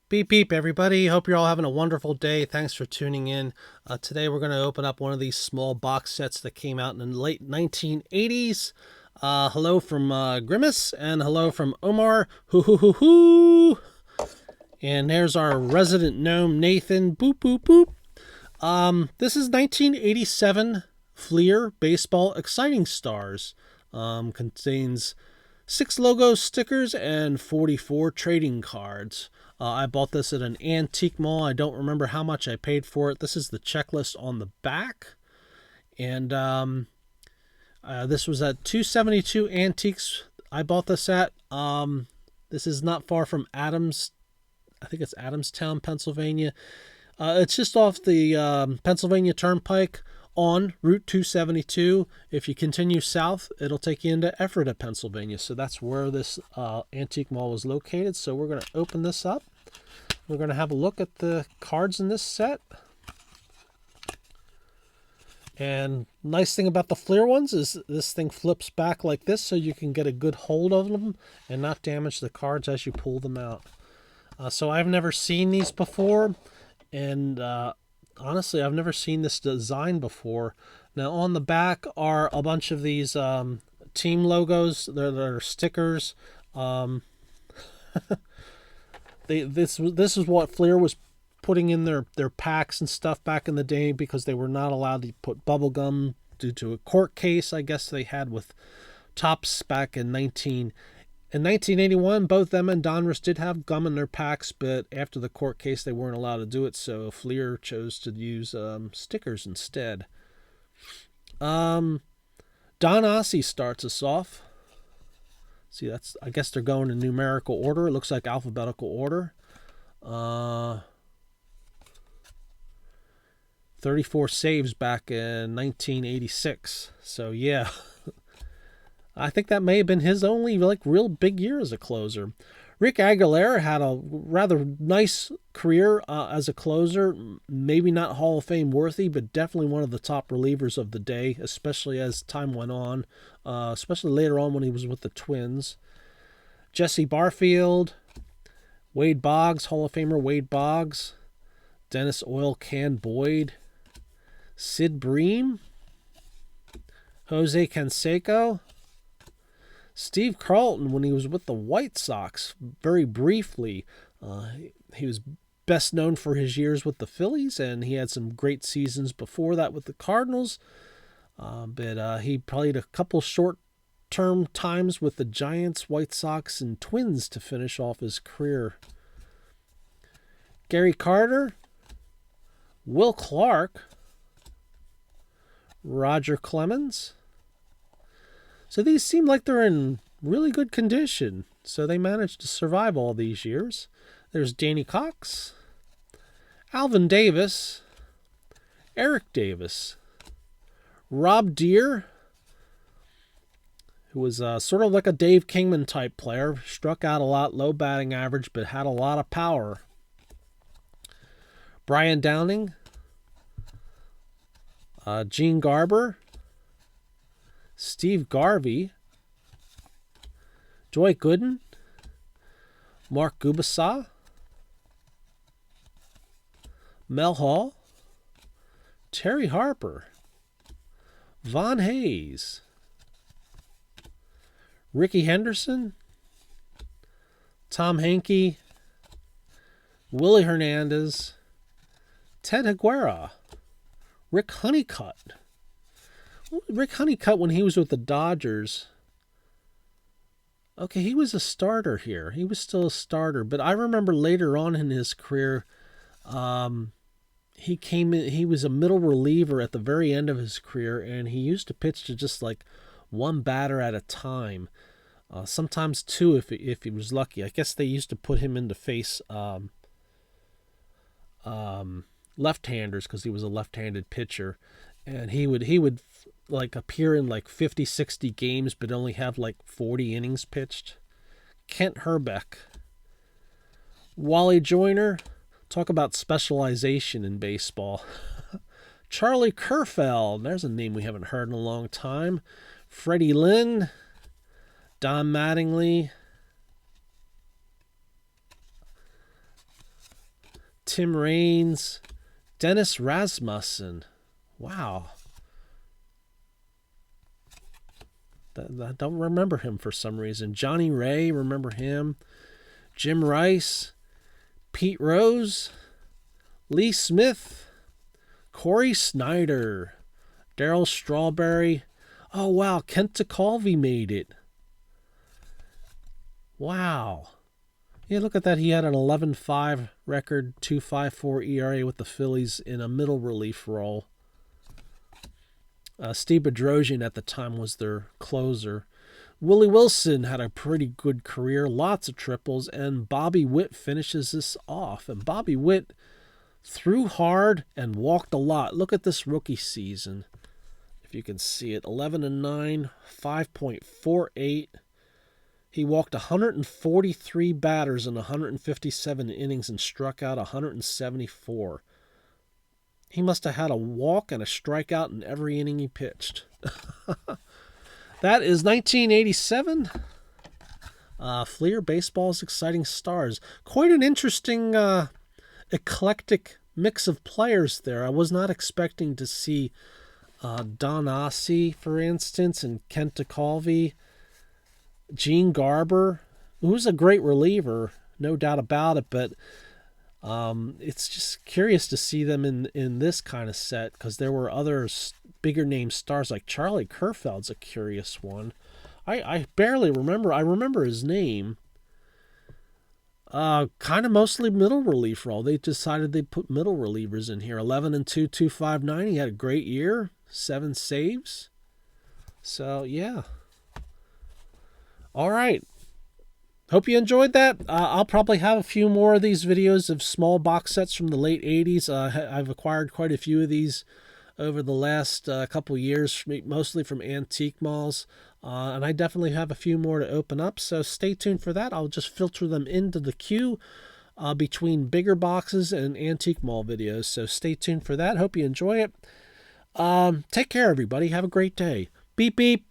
Beep beep everybody, hope you're all having a wonderful day. Thanks for tuning in. Today we're going to open up one of these small box sets that came out in the late 1980s. Hello from Grimace and hello from Omar. Hoo hoo hoo hoo. And there's our resident gnome Nathan. Boop boop boop. This is 1987 Fleer Baseball Exciting Stars. Contains 6 logo stickers and 44 trading cards. I bought this at an antique mall. I don't remember how much I paid for it. This is the checklist on the back. And this was at 272 Antiques. I bought this at. This is not far from Adams. I think it's Adamstown, Pennsylvania. It's just off the Pennsylvania Turnpike on Route 272. If you continue south, it'll take you into Ephrata, Pennsylvania. So that's where this antique mall was located. So we're going to open this up. We're going to have a look at the cards in this set. And nice thing about the Fleer ones is this thing flips back like this so you can get a good hold of them and not damage the cards as you pull them out. So I've never seen these before, and honestly, I've never seen this design before. Now, on the back are a bunch of these team logos. They're stickers. This is what Fleer was putting in their packs and stuff back in the day because they were not allowed to put bubble gum due to a court case, I guess they had with Topps back in 1981. Both them and Donruss did have gum in their packs, but after the court case, they weren't allowed to do it, so Fleer chose to use stickers instead. Don Ossie starts us off. See, I guess they're going in numerical order. It looks like alphabetical order. 34 saves back in 1986. So yeah. I think that may have been his only real big year as a closer. Rick Aguilera had a rather nice career as a closer. Maybe not Hall of Fame worthy, but definitely one of the top relievers of the day, especially as time went on, especially later on when he was with the Twins. Jesse Barfield, Wade Boggs, Hall of Famer Wade Boggs, Dennis Oil Can Boyd, Sid Bream, Jose Canseco, Steve Carlton when he was with the White Sox, very briefly. He was best known for his years with the Phillies, and he had some great seasons before that with the Cardinals. But he played a couple short-term times with the Giants, White Sox, and Twins to finish off his career. Gary Carter, Will Clark, Roger Clemens. So these seem like they're in really good condition. So they managed to survive all these years. There's Danny Cox, Alvin Davis, Eric Davis, Rob Deere, who was sort of like a Dave Kingman type player. Struck out a lot, low batting average, but had a lot of power. Brian Downing, Gene Garber, Steve Garvey, Joy Gooden, Mark Gubicza, Mel Hall, Terry Harper, Von Hayes, Ricky Henderson, Tom Henke, Willie Hernandez, Ted Higuera, Rick Honeycutt. Rick Honeycutt, when he was with the Dodgers, okay, he was a starter here. He was still a starter, but I remember later on in his career, he came in. He was a middle reliever at the very end of his career, and he used to pitch to just like one batter at a time, sometimes two if he was lucky. I guess they used to put him in to face left-handers because he was a left-handed pitcher, and he would like appear in like 50, 60 games, but only have like 40 innings pitched. Kent Herbeck, Wally Joyner, talk about specialization in baseball. Charlie Kerfeld, there's a name we haven't heard in a long time. Freddie Lynn, Don Mattingly, Tim Raines, Dennis Rasmussen. Wow. I don't remember him for some reason. Johnny Ray, remember him. Jim Rice, Pete Rose, Lee Smith, Corey Snyder, Darryl Strawberry. Oh, wow, Kent DeCalvey made it. Wow. Yeah, look at that. He had an 11.5 record, 2.54 ERA with the Phillies in a middle relief role. Steve Bedrosian at the time was their closer. Willie Wilson had a pretty good career, lots of triples, and Bobby Witt finishes this off. And Bobby Witt threw hard and walked a lot. Look at this rookie season. If you can see it, 11-9, 5.48. He walked 143 batters in 157 innings and struck out 174. He must have had a walk and a strikeout in every inning he pitched. That is 1987. Fleer Baseball's Exciting Stars. Quite an interesting, eclectic mix of players there. I was not expecting to see Don Ossie, for instance, and Kent DeCalvey. Gene Garber, who's a great reliever, no doubt about it, but it's just curious to see them in this kind of set, because there were other bigger name stars like Charlie Kerfeld's a curious one. I barely remember. I remember his name. Kind of mostly middle relief role. They decided they put middle relievers in here. 11-2, 2.59. He had a great year. 7 saves. So, yeah. All right. Hope you enjoyed that. I'll probably have a few more of these videos of small box sets from the late 80s. I've acquired quite a few of these over the last couple years, mostly from antique malls. And I definitely have a few more to open up, so stay tuned for that. I'll just filter them into the queue between bigger boxes and antique mall videos, so stay tuned for that. Hope you enjoy it. Take care, everybody. Have a great day. Beep, beep.